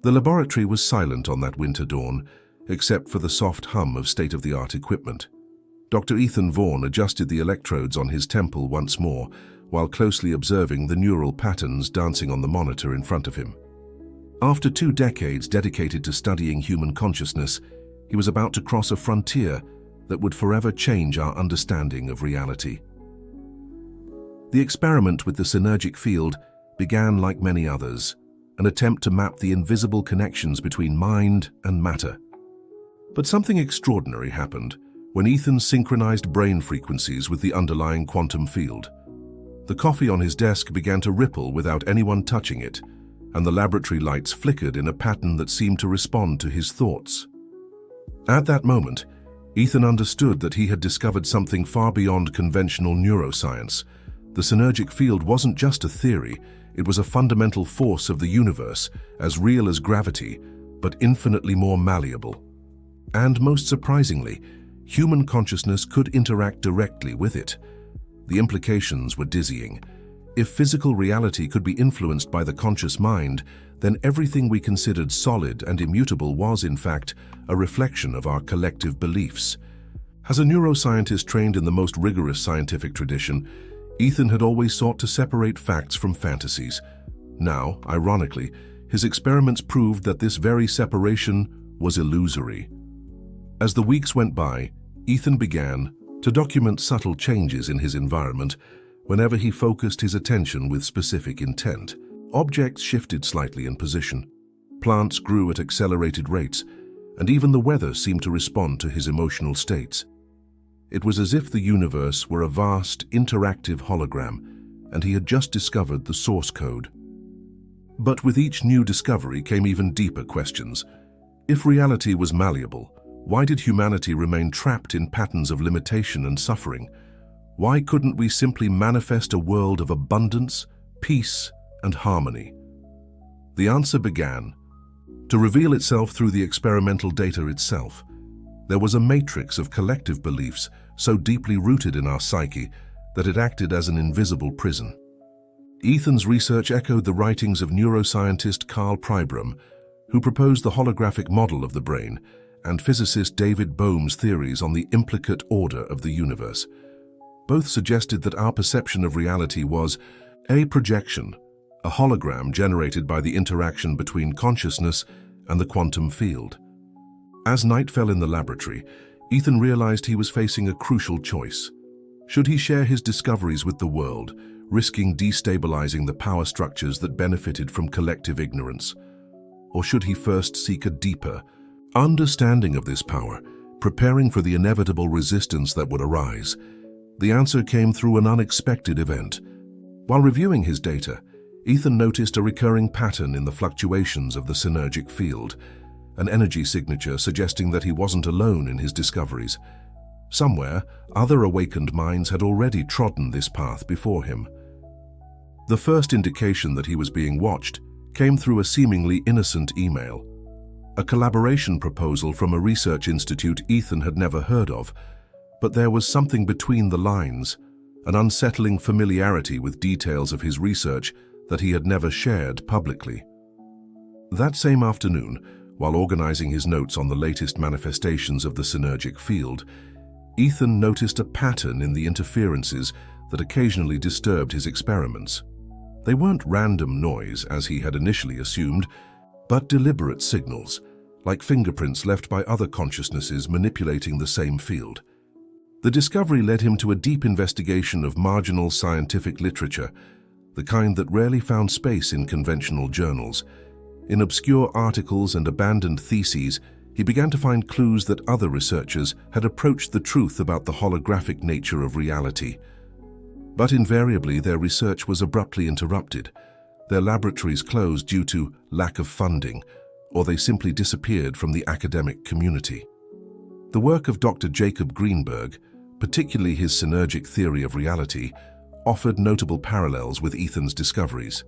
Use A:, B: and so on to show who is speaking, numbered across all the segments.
A: The laboratory was silent on that winter dawn, except for the soft hum of state-of-the-art equipment. Dr. Ethan Vaughan adjusted the electrodes on his temple once more, while closely observing the neural patterns dancing on the monitor in front of him. After 2 decades dedicated to studying human consciousness, he was about to cross a frontier that would forever change our understanding of reality. The experiment with the synergic field began like many others, an attempt to map the invisible connections between mind and matter. But something extraordinary happened when Ethan synchronized brain frequencies with the underlying quantum field. The coffee on his desk began to ripple without anyone touching it, and the laboratory lights flickered in a pattern that seemed to respond to his thoughts. At that moment, Ethan understood that he had discovered something far beyond conventional neuroscience. The synergic field wasn't just a theory, it was a fundamental force of the universe, as real as gravity, but infinitely more malleable. And most surprisingly, human consciousness could interact directly with it. The implications were dizzying. If physical reality could be influenced by the conscious mind, then everything we considered solid and immutable was, in fact, a reflection of our collective beliefs. As a neuroscientist trained in the most rigorous scientific tradition, Ethan had always sought to separate facts from fantasies. Now, ironically, his experiments proved that this very separation was illusory. As the weeks went by, Ethan began to document subtle changes in his environment whenever he focused his attention with specific intent. Objects shifted slightly in position, plants grew at accelerated rates, and even the weather seemed to respond to his emotional states. It was as if the universe were a vast, interactive hologram, and he had just discovered the source code. But with each new discovery came even deeper questions. If reality was malleable, why did humanity remain trapped in patterns of limitation and suffering? Why couldn't we simply manifest a world of abundance, peace, and harmony? The answer began to reveal itself through the experimental data itself. There was a matrix of collective beliefs so deeply rooted in our psyche that it acted as an invisible prison. Ethan's research echoed the writings of neuroscientist Carl Pribram, who proposed the holographic model of the brain, and physicist David Bohm's theories on the implicate order of the universe. Both suggested that our perception of reality was a projection, a hologram generated by the interaction between consciousness and the quantum field. As night fell in the laboratory, Ethan realized he was facing a crucial choice. Should he share his discoveries with the world, risking destabilizing the power structures that benefited from collective ignorance? Or should he first seek a deeper understanding of this power, preparing for the inevitable resistance that would arise? The answer came through an unexpected event. While reviewing his data, Ethan noticed a recurring pattern in the fluctuations of the synergic field, an energy signature suggesting that he wasn't alone in his discoveries. Somewhere, other awakened minds had already trodden this path before him. The first indication that he was being watched came through a seemingly innocent email. A collaboration proposal from a research institute Ethan had never heard of, but there was something between the lines, an unsettling familiarity with details of his research that he had never shared publicly. That same afternoon, while organizing his notes on the latest manifestations of the synergic field, Ethan noticed a pattern in the interferences that occasionally disturbed his experiments. They weren't random noise, as he had initially assumed, but deliberate signals, like fingerprints left by other consciousnesses manipulating the same field. The discovery led him to a deep investigation of marginal scientific literature, the kind that rarely found space in conventional journals. In obscure articles and abandoned theses, he began to find clues that other researchers had approached the truth about the holographic nature of reality. But invariably, their research was abruptly interrupted. Their laboratories closed due to lack of funding, or they simply disappeared from the academic community. The work of Dr. Jacob Greenberg, particularly his synergic theory of reality, offered notable parallels with Ethan's discoveries.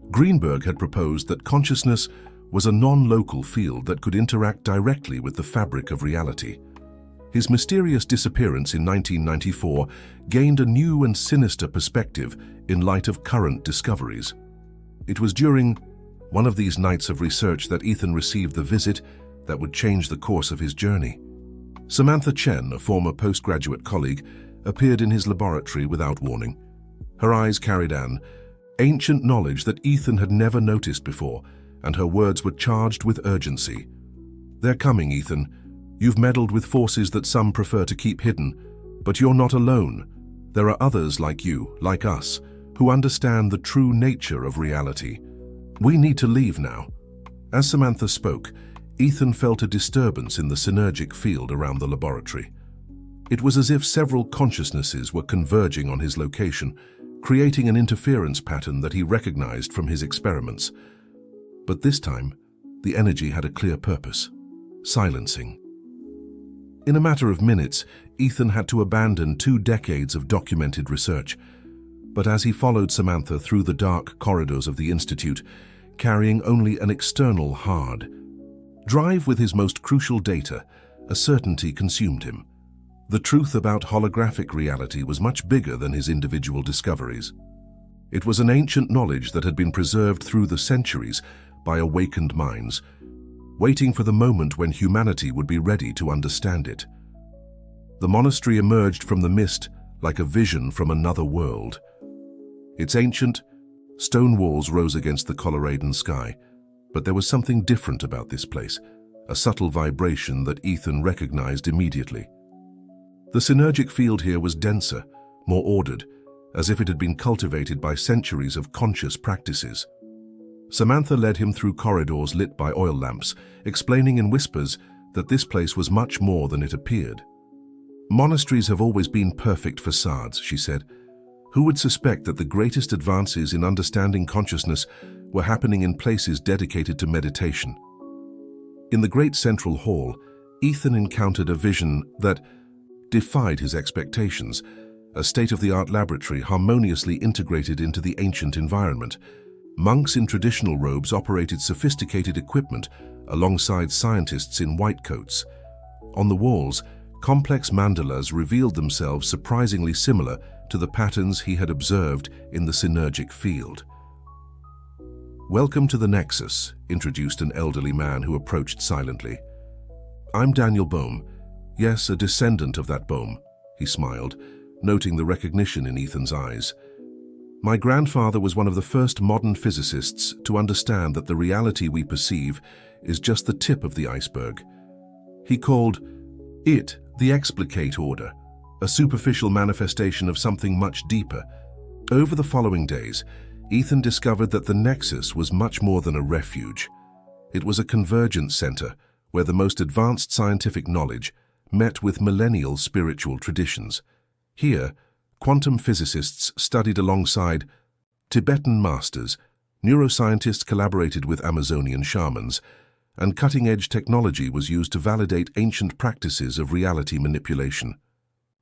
A: Greenberg had proposed that consciousness was a non-local field that could interact directly with the fabric of reality. His mysterious disappearance in 1994 gained a new and sinister perspective in light of current discoveries. It was during One of these nights of research that Ethan received the visit that would change the course of his journey. Samantha Chen, a former postgraduate colleague, appeared in his laboratory without warning. Her eyes carried an ancient knowledge that Ethan had never noticed before, and her words were charged with urgency. "They're coming, Ethan. You've meddled with forces that some prefer to keep hidden, but you're not alone. There are others like you, like us, who understand the true nature of reality. We need to leave now." As Samantha spoke, Ethan felt a disturbance in the synergic field around the laboratory. It was as if several consciousnesses were converging on his location, creating an interference pattern that he recognized from his experiments. But this time, the energy had a clear purpose: silencing. In a matter of minutes, Ethan had to abandon 2 decades of documented research. But as he followed Samantha through the dark corridors of the Institute, carrying only an external hard drive with his most crucial data, a certainty consumed him. The truth about holographic reality was much bigger than his individual discoveries. It was an ancient knowledge that had been preserved through the centuries by awakened minds, waiting for the moment when humanity would be ready to understand it. The monastery emerged from the mist like a vision from another world. Its ancient, stone walls rose against the Coloradan sky, but there was something different about this place, a subtle vibration that Ethan recognized immediately. The synergic field here was denser, more ordered, as if it had been cultivated by centuries of conscious practices. Samantha led him through corridors lit by oil lamps, explaining in whispers that this place was much more than it appeared. "Monasteries have always been perfect facades," she said. "Who would suspect that the greatest advances in understanding consciousness were happening in places dedicated to meditation?" In the great central hall, Ethan encountered a vision that defied his expectations, a state-of-the-art laboratory harmoniously integrated into the ancient environment. Monks in traditional robes operated sophisticated equipment alongside scientists in white coats. On the walls, complex mandalas revealed themselves surprisingly similar to the patterns he had observed in the synergic field. "Welcome to the Nexus," introduced an elderly man who approached silently. "I'm Daniel Bohm. Yes, a descendant of that Bohm," he smiled, noting the recognition in Ethan's eyes. "My grandfather was one of the first modern physicists to understand that the reality we perceive is just the tip of the iceberg. He called it the explicate order, a superficial manifestation of something much deeper." Over the following days, Ethan discovered that the Nexus was much more than a refuge. It was a convergence center where the most advanced scientific knowledge met with millennial spiritual traditions. Here, quantum physicists studied alongside Tibetan masters, neuroscientists collaborated with Amazonian shamans, and cutting-edge technology was used to validate ancient practices of reality manipulation.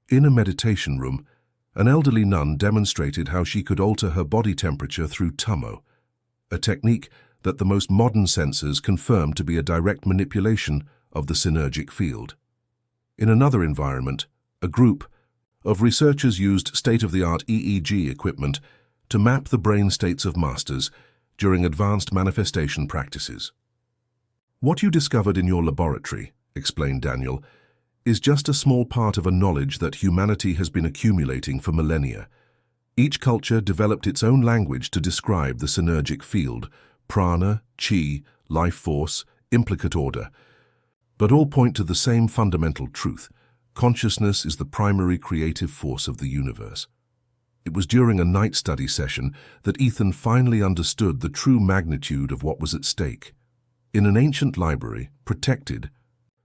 A: In a meditation room, an elderly nun demonstrated how she could alter her body temperature through tummo, a technique that the most modern sensors confirmed to be a direct manipulation of the synergic field. In another environment, a group of researchers used state-of-the-art EEG equipment to map the brain states of masters during advanced manifestation practices. "What you discovered in your laboratory," explained Daniel, "is just a small part of a knowledge that humanity has been accumulating for millennia. Each culture developed its own language to describe the synergic field, prana, chi, life force, implicate order, but all point to the same fundamental truth: consciousness is the primary creative force of the universe." It was during a night study session that Ethan finally understood the true magnitude of what was at stake. In an ancient library, protected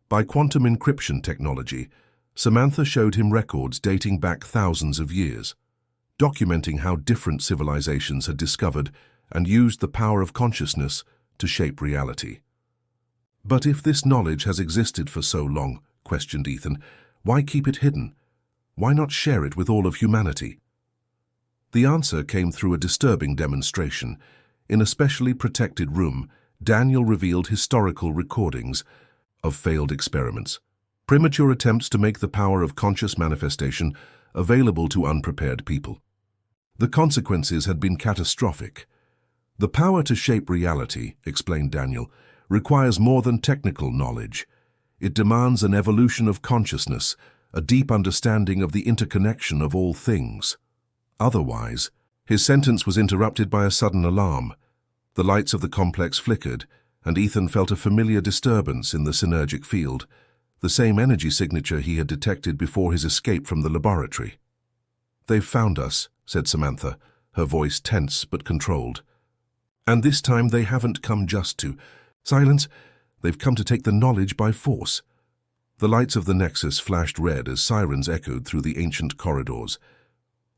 A: by quantum encryption technology, Samantha showed him records dating back thousands of years, documenting how different civilizations had discovered and used the power of consciousness to shape reality. "But if this knowledge has existed for so long," questioned Ethan, "why keep it hidden? Why not share it with all of humanity?" The answer came through a disturbing demonstration. In a specially protected room, Daniel revealed historical recordings of failed experiments, premature attempts to make the power of conscious manifestation available to unprepared people. The consequences had been catastrophic. The power to shape reality, explained Daniel, requires more than technical knowledge. It demands an evolution of consciousness, a deep understanding of the interconnection of all things. Otherwise, his sentence was interrupted by a sudden alarm. The lights of the complex flickered, and Ethan felt a familiar disturbance in the synergic field, the same energy signature he had detected before his escape from the laboratory. "They've found us," said Samantha, her voice tense but controlled. "And this time they haven't come just to silence. They've come to take the knowledge by force." The lights of the Nexus flashed red as sirens echoed through the ancient corridors.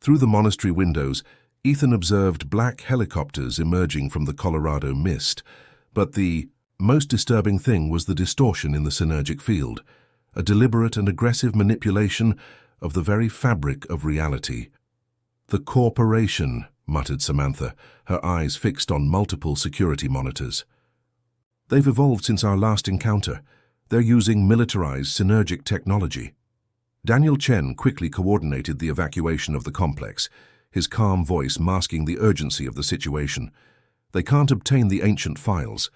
A: Through the monastery windows, Ethan observed black helicopters emerging from the Colorado mist, but the most disturbing thing was the distortion in the synergic field, a deliberate and aggressive manipulation of the very fabric of reality. "The corporation," muttered Samantha, her eyes fixed on multiple security monitors. "They've evolved since our last encounter. They're using militarized synergic technology." Daniel Chen quickly coordinated the evacuation of the complex, his calm voice masking the urgency of the situation. "They can't obtain the ancient files.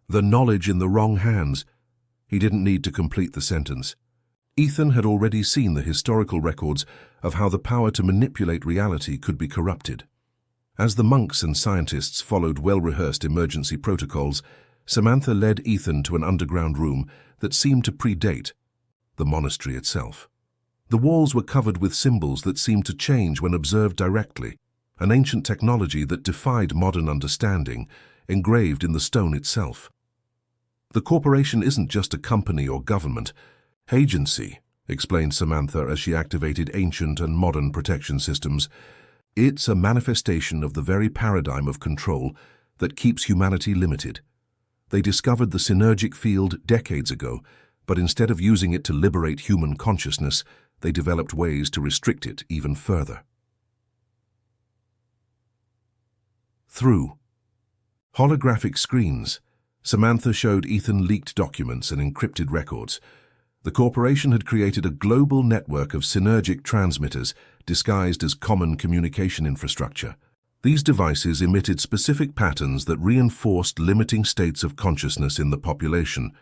A: The knowledge in the wrong hands." He didn't need to complete the sentence. Ethan had already seen the historical records of how the power to manipulate reality could be corrupted. As the monks and scientists followed well-rehearsed emergency protocols, Samantha led Ethan to an underground room that seemed to predate the monastery itself. The walls were covered with symbols that seemed to change when observed directly, an ancient technology that defied modern understanding, engraved in the stone itself. "The corporation isn't just a company or government agency," explained Samantha as she activated ancient and modern protection systems. "It's a manifestation of the very paradigm of control that keeps humanity limited. They discovered the synergic field decades ago, but instead of using it to liberate human consciousness, they developed ways to restrict it even further." Through holographic screens, Samantha showed Ethan leaked documents and encrypted records. The corporation had created a global network of synergic transmitters disguised as common communication infrastructure. These devices emitted specific patterns that reinforced limiting states of consciousness in the population: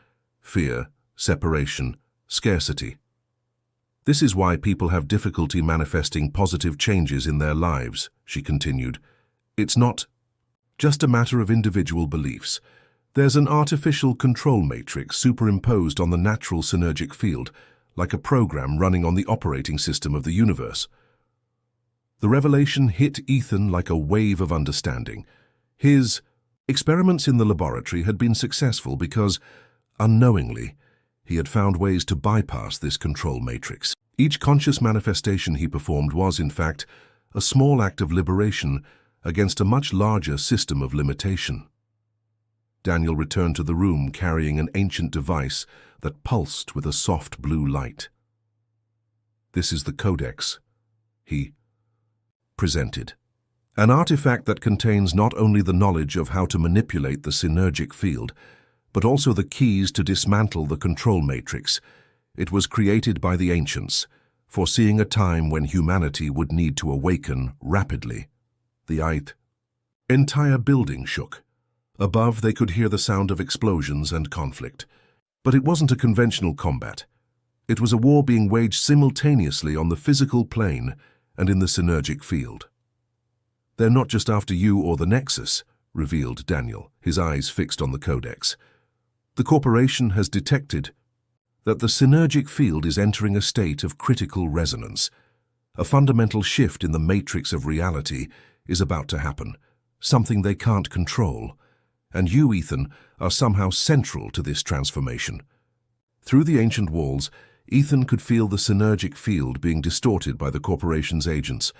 A: fear, separation, scarcity. "This is why people have difficulty manifesting positive changes in their lives," she continued. "It's not just a matter of individual beliefs. There's an artificial control matrix superimposed on the natural synergic field, like a program running on the operating system of the universe." The revelation hit Ethan like a wave of understanding. His experiments in the laboratory had been successful because, unknowingly, he had found ways to bypass this control matrix. Each conscious manifestation he performed was, in fact, a small act of liberation against a much larger system of limitation. Daniel returned to the room carrying an ancient device that pulsed with a soft blue light. "This is the Codex," he presented. "An artifact that contains not only the knowledge of how to manipulate the synergic field, but also the keys to dismantle the control matrix. It was created by the ancients, foreseeing a time when humanity would need to awaken rapidly." The entire building shook. Above, they could hear the sound of explosions and conflict. But it wasn't a conventional combat. It was a war being waged simultaneously on the physical plane and in the synergic field. "They're not just after you or the Nexus," revealed Daniel, his eyes fixed on the Codex. "The corporation has detected that the synergic field is entering a state of critical resonance. A fundamental shift in the matrix of reality is about to happen, something they can't control. And you, Ethan, are somehow central to this transformation." Through the ancient walls, Ethan could feel the synergic field being distorted by the corporation's agents.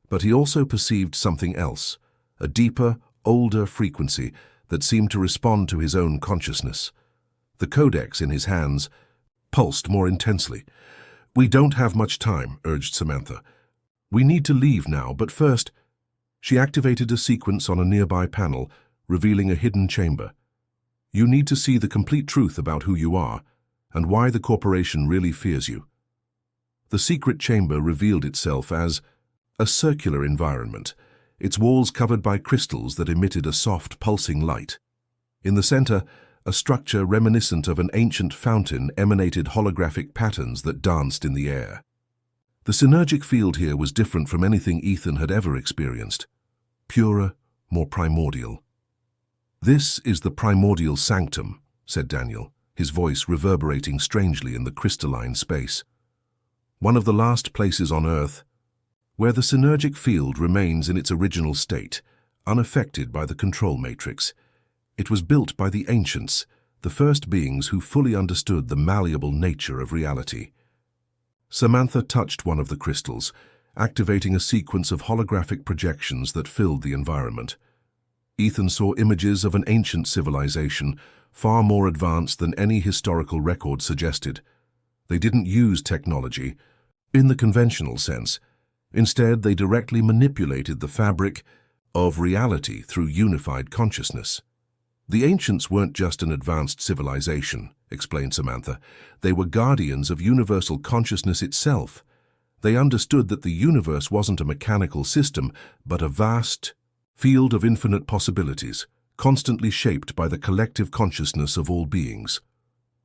A: But he also perceived something else, a deeper, older frequency that seemed to respond to his own consciousness. The Codex in his hands pulsed more intensely. "We don't have much time," urged Samantha. "We need to leave now, but first..." She activated a sequence on a nearby panel, revealing a hidden chamber. "You need to see the complete truth about who you are and why the corporation really fears you." The secret chamber revealed itself as a circular environment. its walls covered by crystals that emitted a soft, pulsing light. In the center, a structure reminiscent of an ancient fountain emanated holographic patterns that danced in the air. The synergic field here was different from anything Ethan had ever experienced. Purer, more primordial. "This is the primordial sanctum," said Daniel, his voice reverberating strangely in the crystalline space. "One of the last places on Earth where the synergic field remains in its original state, unaffected by the control matrix. It was built by the ancients, the first beings who fully understood the malleable nature of reality." Samantha touched one of the crystals, activating a sequence of holographic projections that filled the environment. Ethan saw images of an ancient civilization, far more advanced than any historical record suggested. They didn't use technology in the conventional sense. Instead, they directly manipulated the fabric of reality through unified consciousness. "The ancients weren't just an advanced civilization," explained Samantha. "They were guardians of universal consciousness itself. They understood that the universe wasn't a mechanical system, but a vast field of infinite possibilities, constantly shaped by the collective consciousness of all beings."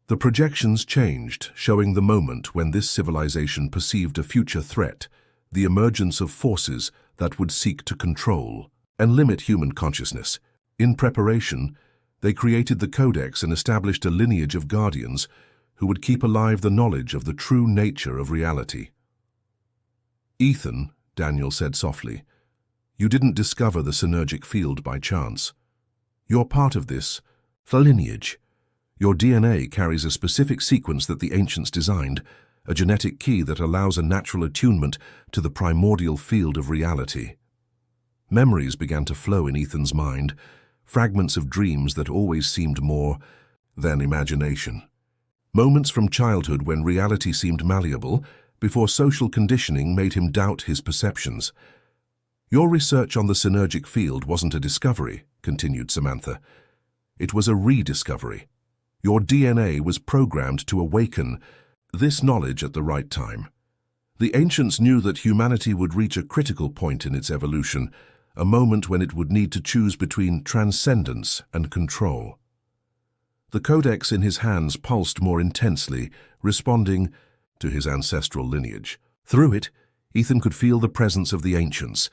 A: The projections changed, showing the moment when this civilization perceived a future threat, the emergence of forces that would seek to control and limit human consciousness. In preparation, they created the Codex and established a lineage of guardians who would keep alive the knowledge of the true nature of reality. "Ethan," Daniel said softly, "you didn't discover the synergic field by chance. You're part of this, the lineage. Your DNA carries a specific sequence that the ancients designed, a genetic key that allows a natural attunement to the primordial field of reality." Memories began to flow in Ethan's mind, fragments of dreams that always seemed more than imagination. Moments from childhood when reality seemed malleable, before social conditioning made him doubt his perceptions. "Your research on the synergic field wasn't a discovery," continued Samantha. "It was a rediscovery. Your DNA was programmed to awaken this knowledge at the right time. The ancients knew that humanity would reach a critical point in its evolution, a moment when it would need to choose between transcendence and control." The codex in his hands pulsed more intensely, responding to his ancestral lineage. Through it, Ethan could feel the presence of the ancients,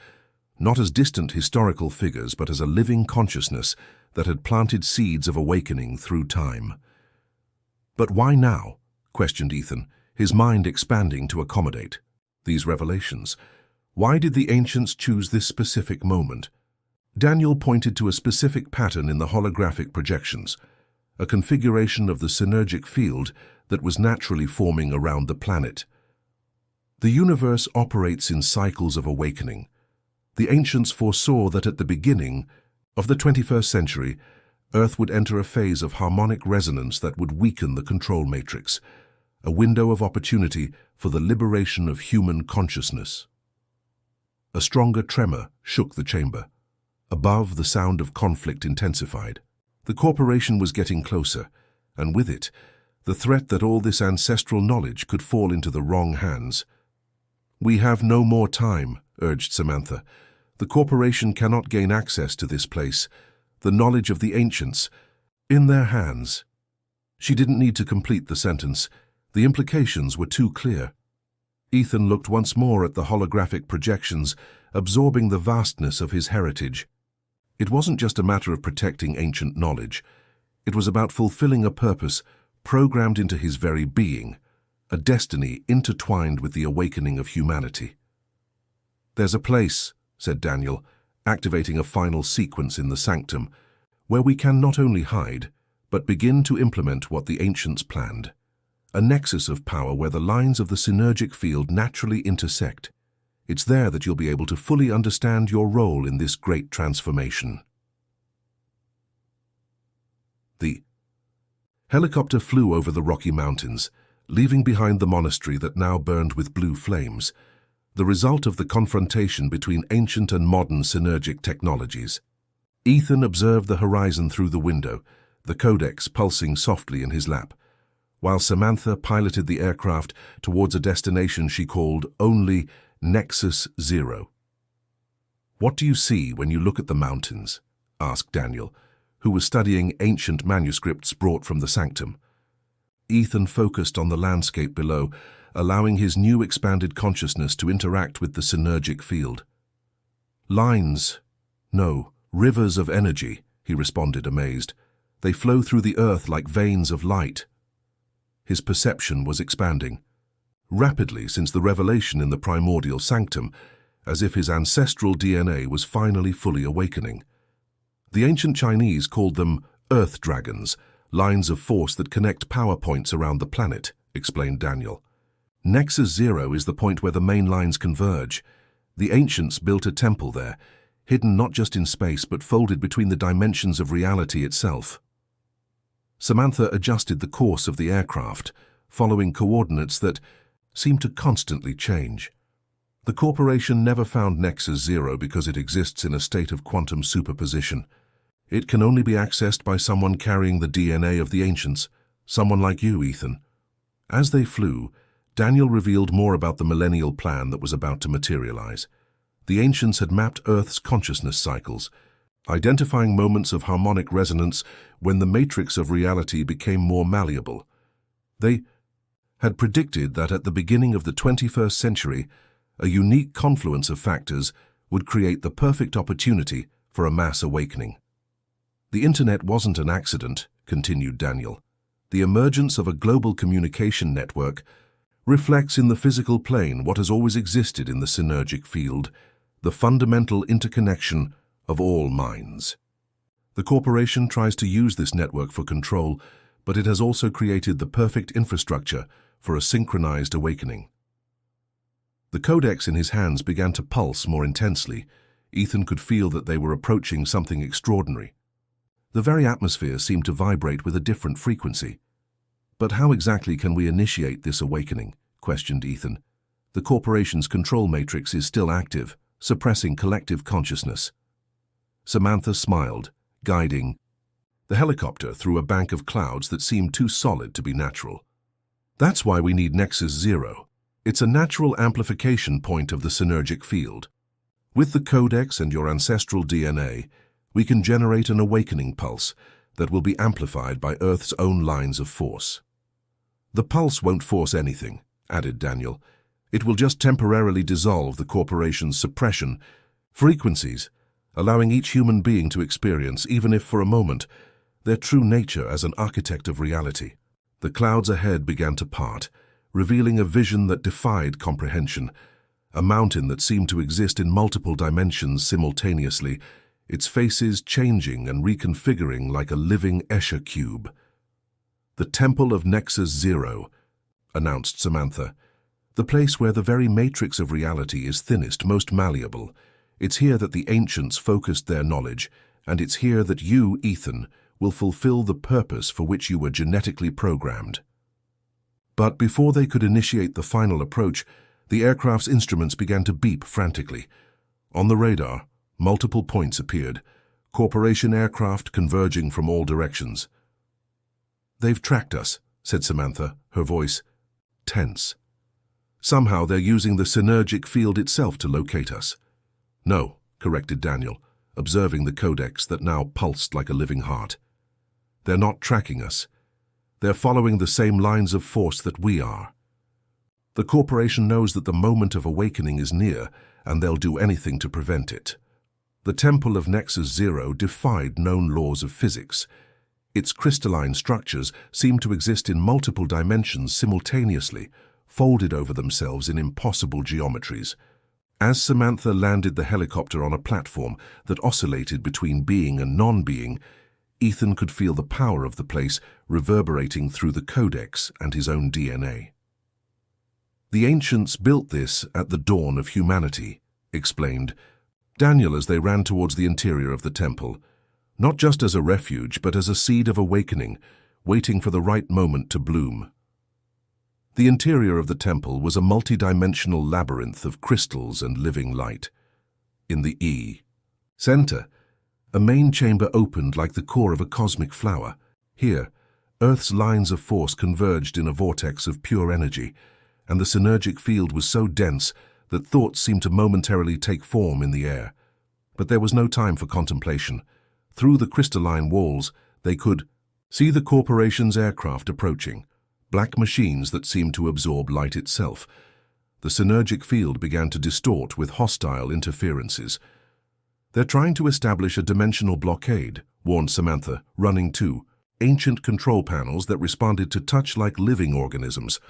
A: not as distant historical figures, but as a living consciousness that had planted seeds of awakening through time. "But why now?" questioned Ethan, his mind expanding to accommodate these revelations. "Why did the ancients choose this specific moment?" Daniel pointed to a specific pattern in the holographic projections, a configuration of the synergic field that was naturally forming around the planet. "The universe operates in cycles of awakening. The ancients foresaw that at the beginning of the 21st century, Earth would enter a phase of harmonic resonance that would weaken the control matrix, a window of opportunity for the liberation of human consciousness." A stronger tremor shook the chamber. Above, the sound of conflict intensified. The corporation was getting closer, and with it, the threat that all this ancestral knowledge could fall into the wrong hands. "We have no more time," urged Samantha. "The corporation cannot gain access to this place, the knowledge of the ancients, in their hands." She didn't need to complete the sentence. The implications were too clear. Ethan looked once more at the holographic projections, absorbing the vastness of his heritage. It wasn't just a matter of protecting ancient knowledge. It was about fulfilling a purpose programmed into his very being, a destiny intertwined with the awakening of humanity. "There's a place," said Daniel, activating a final sequence in the sanctum, "where we can not only hide, but begin to implement what the ancients planned. A nexus of power where the lines of the synergic field naturally intersect. It's there that you'll be able to fully understand your role in this great transformation." The helicopter flew over the Rocky Mountains, leaving behind the monastery that now burned with blue flames, the result of the confrontation between ancient and modern synergic technologies. Ethan observed the horizon through the window, the codex pulsing softly in his lap, while Samantha piloted the aircraft towards a destination she called only Nexus Zero. "What do you see when you look at the mountains?" asked Daniel, who was studying ancient manuscripts brought from the sanctum. Ethan focused on the landscape below, allowing his new expanded consciousness to interact with the synergic field. "Lines, no, rivers of energy," he responded, amazed. "They flow through the earth like veins of light." His perception was expanding rapidly since the revelation in the primordial sanctum, as if his ancestral DNA was finally fully awakening. The ancient Chinese called them earth dragons, lines of force that connect power points around the planet, explained Daniel. Nexus Zero is the point where the main lines converge. The ancients built a temple there, hidden not just in space but folded between the dimensions of reality itself. Samantha adjusted the course of the aircraft, following coordinates that seemed to constantly change. The corporation never found Nexus Zero because it exists in a state of quantum superposition. It can only be accessed by someone carrying the DNA of the ancients, someone like you, Ethan. As they flew, Daniel revealed more about the millennial plan that was about to materialize. The ancients had mapped Earth's consciousness cycles, identifying moments of harmonic resonance when the matrix of reality became more malleable. They had predicted that at the beginning of the 21st century, a unique confluence of factors would create the perfect opportunity for a mass awakening. "The internet wasn't an accident," continued Daniel. "The emergence of a global communication network reflects in the physical plane what has always existed in the synergic field, the fundamental interconnection of all minds. The corporation tries to use this network for control, but it has also created the perfect infrastructure for a synchronized awakening." The codex in his hands began to pulse more intensely. Ethan could feel that they were approaching something extraordinary. The very atmosphere seemed to vibrate with a different frequency. "But how exactly can we initiate this awakening?" questioned Ethan. "The corporation's control matrix is still active, suppressing collective consciousness." Samantha smiled, guiding the helicopter through a bank of clouds that seemed too solid to be natural. "That's why we need Nexus Zero. It's a natural amplification point of the synergic field. With the codex and your ancestral DNA, we can generate an awakening pulse that will be amplified by Earth's own lines of force." "The pulse won't force anything," added Daniel. "It will just temporarily dissolve the corporation's suppression frequencies, allowing each human being to experience, even if for a moment, their true nature as an architect of reality." The clouds ahead began to part, revealing a vision that defied comprehension, a mountain that seemed to exist in multiple dimensions simultaneously, its faces changing and reconfiguring like a living Escher cube. "The Temple of Nexus Zero," announced Samantha. "The place where the very matrix of reality is thinnest, most malleable. It's here that the ancients focused their knowledge, and it's here that you, Ethan, will fulfill the purpose for which you were genetically programmed." But before they could initiate the final approach, the aircraft's instruments began to beep frantically. On the radar, multiple points appeared, corporation aircraft converging from all directions. "They've tracked us," said Samantha, her voice tense. "Somehow they're using the synergic field itself to locate us." "No," corrected Daniel, observing the codex that now pulsed like a living heart. "They're not tracking us. They're following the same lines of force that we are. The corporation knows that the moment of awakening is near, and they'll do anything to prevent it." The Temple of Nexus Zero defied known laws of physics. Its crystalline structures seemed to exist in multiple dimensions simultaneously, folded over themselves in impossible geometries. As Samantha landed the helicopter on a platform that oscillated between being and non-being, Ethan could feel the power of the place reverberating through the codex and his own DNA. "The ancients built this at the dawn of humanity," explained Daniel as they ran towards the interior of the temple, "not just as a refuge, but as a seed of awakening, waiting for the right moment to bloom." The interior of the temple was a multi-dimensional labyrinth of crystals and living light. In the center, a main chamber opened like the core of a cosmic flower. Here, Earth's lines of force converged in a vortex of pure energy, and the synergic field was so dense that thoughts seemed to momentarily take form in the air. But there was no time for contemplation. Through the crystalline walls, they could see the corporation's aircraft approaching, black machines that seemed to absorb light itself. The synergic field began to distort with hostile interferences. "They're trying to establish a dimensional blockade," warned Samantha, running to ancient control panels that responded to touch like living organisms.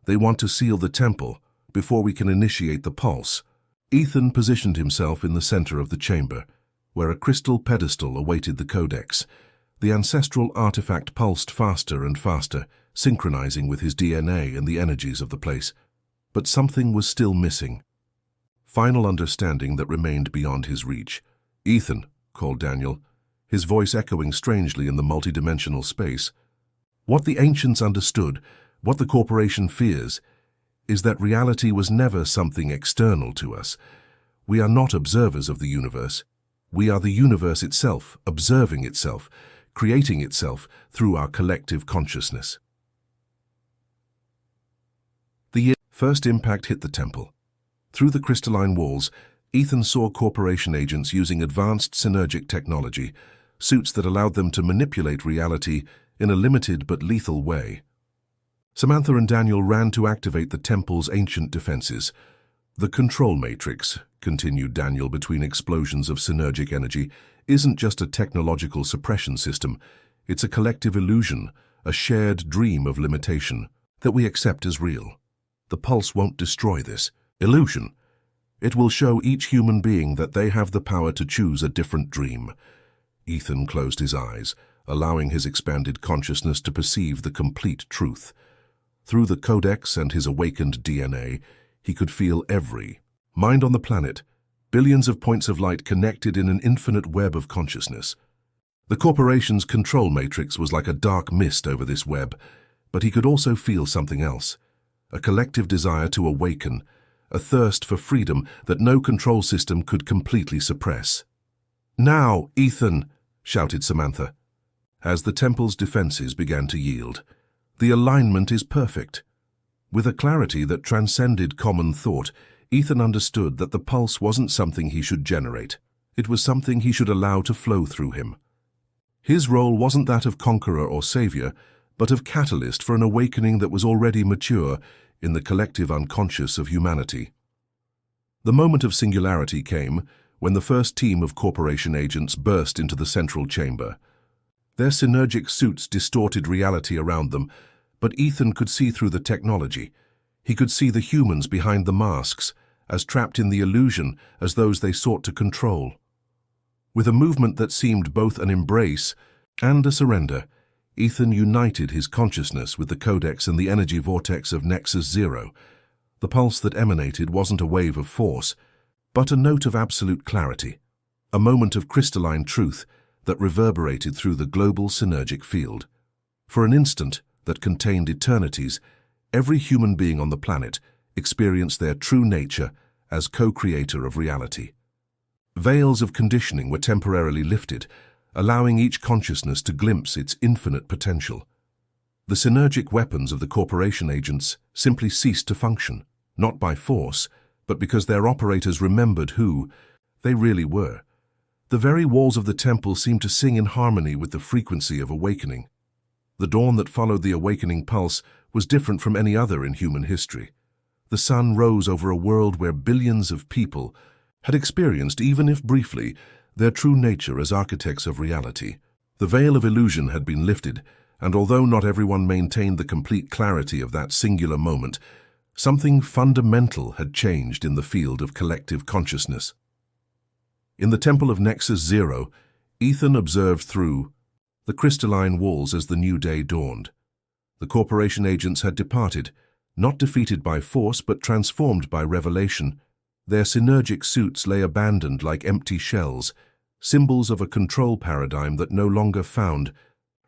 A: "They want to seal the temple before we can initiate the pulse." Ethan positioned himself in the center of the chamber, where a crystal pedestal awaited the codex. The ancestral artifact pulsed faster and faster, synchronizing with his DNA and the energies of the place. But something was still missing. Final understanding that remained beyond his reach. "Ethan," called Daniel, his voice echoing strangely in the multidimensional space. "What the ancients understood, what the corporation fears, is that reality was never something external to us. We are not observers of the universe. We are the universe itself, observing itself, creating itself through our collective consciousness." The first impact hit the temple. Through the crystalline walls, Ethan saw corporation agents using advanced synergic technology, suits that allowed them to manipulate reality in a limited but lethal way. Samantha and Daniel ran to activate the temple's ancient defenses. "The control matrix," continued Daniel between explosions of synergic energy, "isn't just a technological suppression system. It's a collective illusion, a shared dream of limitation that we accept as real. The pulse won't destroy this illusion. It will show each human being that they have the power to choose a different dream." Ethan closed his eyes, allowing his expanded consciousness to perceive the complete truth. Through the codex and his awakened DNA, he could feel every mind on the planet, billions of points of light connected in an infinite web of consciousness. The corporation's control matrix was like a dark mist over this web, but he could also feel something else. A collective desire to awaken, a thirst for freedom that no control system could completely suppress. "Now, Ethan!" shouted Samantha. As the temple's defenses began to yield, "The alignment is perfect." With a clarity that transcended common thought, Ethan understood that the pulse wasn't something he should generate. It was something he should allow to flow through him. His role wasn't that of conqueror or savior, but of catalyst for an awakening that was already mature in the collective unconscious of humanity. The moment of singularity came when the first team of corporation agents burst into the central chamber. Their synergic suits distorted reality around them, but Ethan could see through the technology. He could see the humans behind the masks, as trapped in the illusion as those they sought to control. With a movement that seemed both an embrace and a surrender, Ethan united his consciousness with the codex and the energy vortex of Nexus Zero. The pulse that emanated wasn't a wave of force, but a note of absolute clarity, a moment of crystalline truth that reverberated through the global synergic field. For an instant that contained eternities, every human being on the planet experienced their true nature as co-creator of reality. Veils of conditioning were temporarily lifted, allowing each consciousness to glimpse its infinite potential. The synergic weapons of the corporation agents simply ceased to function, not by force, but because their operators remembered who they really were. The very walls of the temple seemed to sing in harmony with the frequency of awakening. The dawn that followed the awakening pulse was different from any other in human history. The sun rose over a world where billions of people had experienced, even if briefly, their true nature as architects of reality. The veil of illusion had been lifted, and although not everyone maintained the complete clarity of that singular moment, something fundamental had changed in the field of collective consciousness. In the temple of Nexus Zero, Ethan observed through the crystalline walls as the new day dawned. The corporation agents had departed, not defeated by force but transformed by revelation. Their synergic suits lay abandoned like empty shells, symbols of a control paradigm that no longer found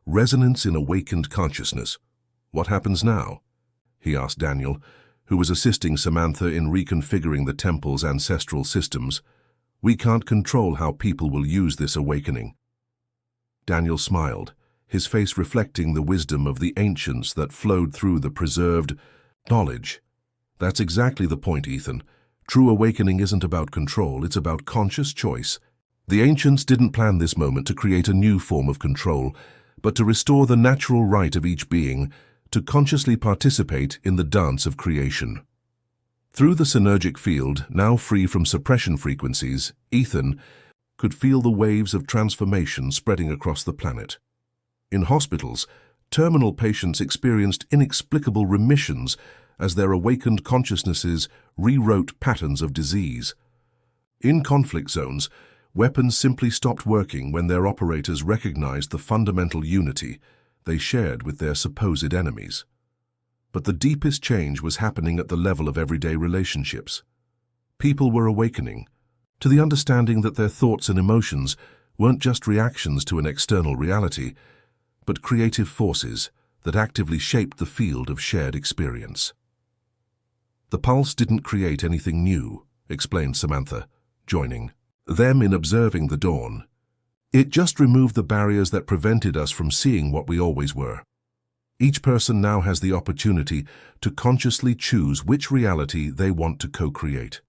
A: resonance in awakened consciousness. "What happens now?" he asked Daniel, who was assisting Samantha in reconfiguring the temple's ancestral systems. "We can't control how people will use this awakening." Daniel smiled, his face reflecting the wisdom of the ancients that flowed through the preserved knowledge. "That's exactly the point, Ethan. True awakening isn't about control, it's about conscious choice. The ancients didn't plan this moment to create a new form of control, but to restore the natural right of each being to consciously participate in the dance of creation. Through the synergic field, now free from suppression frequencies, Ethan could feel the waves of transformation spreading across the planet. In hospitals, terminal patients experienced inexplicable remissions as their awakened consciousnesses rewrote patterns of disease. In conflict zones, weapons simply stopped working when their operators recognized the fundamental unity they shared with their supposed enemies. But the deepest change was happening at the level of everyday relationships. People were awakening to the understanding that their thoughts and emotions weren't just reactions to an external reality, but creative forces that actively shaped the field of shared experience. The pulse didn't create anything new, explained Samantha, joining them in observing the dawn. It just removed the barriers that prevented us from seeing what we always were. Each person now has the opportunity to consciously choose which reality they want to co-create.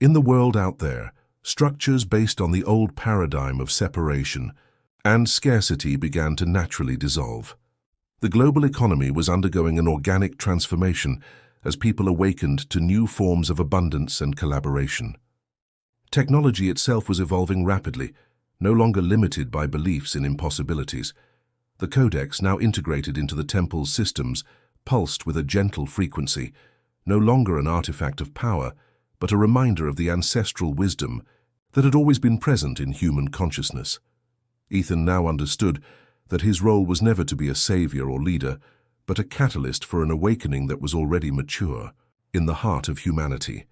A: In the world out there, structures based on the old paradigm of separation and scarcity began to naturally dissolve. The global economy was undergoing an organic transformation as people awakened to new forms of abundance and collaboration. Technology itself was evolving rapidly, no longer limited by beliefs in impossibilities. The codex, now integrated into the temple's systems, pulsed with a gentle frequency, no longer an artifact of power, but a reminder of the ancestral wisdom that had always been present in human consciousness. Ethan now understood that his role was never to be a savior or leader, but a catalyst for an awakening that was already mature in the heart of humanity.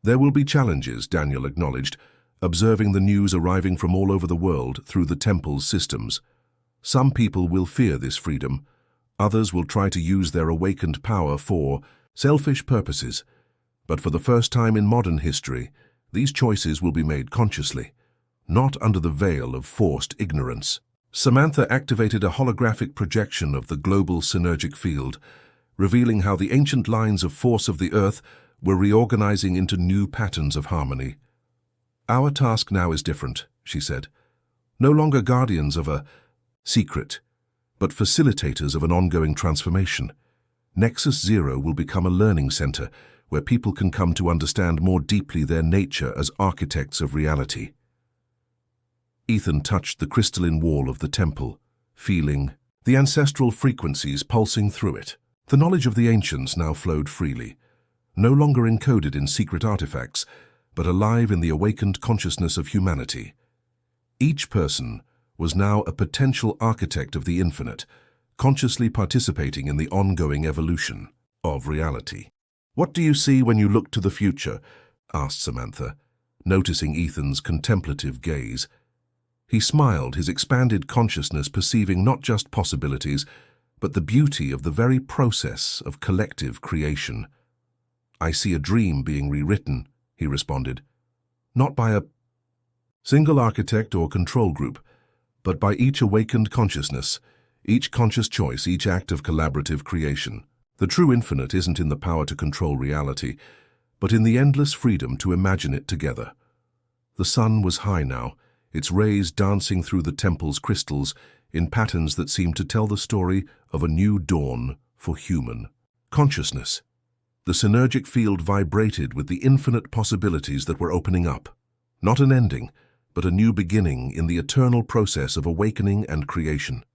A: There will be challenges, Daniel acknowledged, observing the news arriving from all over the world through the temple's systems. Some people will fear this freedom. Others will try to use their awakened power for selfish purposes. But for the first time in modern history, these choices will be made consciously, not under the veil of forced ignorance. Samantha activated a holographic projection of the global synergic field, revealing how the ancient lines of force of the earth were reorganizing into new patterns of harmony. Our task now is different, she said. No longer guardians of a secret, but facilitators of an ongoing transformation. Nexus Zero will become a learning center where people can come to understand more deeply their nature as architects of reality. Ethan touched the crystalline wall of the temple, feeling the ancestral frequencies pulsing through it. The knowledge of the ancients now flowed freely, no longer encoded in secret artifacts, but alive in the awakened consciousness of humanity. Each person was now a potential architect of the infinite, consciously participating in the ongoing evolution of reality. "What do you see when you look to the future?" asked Samantha, noticing Ethan's contemplative gaze. He smiled, his expanded consciousness perceiving not just possibilities, but the beauty of the very process of collective creation. "I see a dream being rewritten," he responded, "not by a single architect or control group, but by each awakened consciousness, each conscious choice, each act of collaborative creation. The true infinite isn't in the power to control reality, but in the endless freedom to imagine it together." The sun was high now, its rays dancing through the temple's crystals in patterns that seemed to tell the story of a new dawn for human consciousness. The synergic field vibrated with the infinite possibilities that were opening up. Not an ending, but a new beginning in the eternal process of awakening and creation.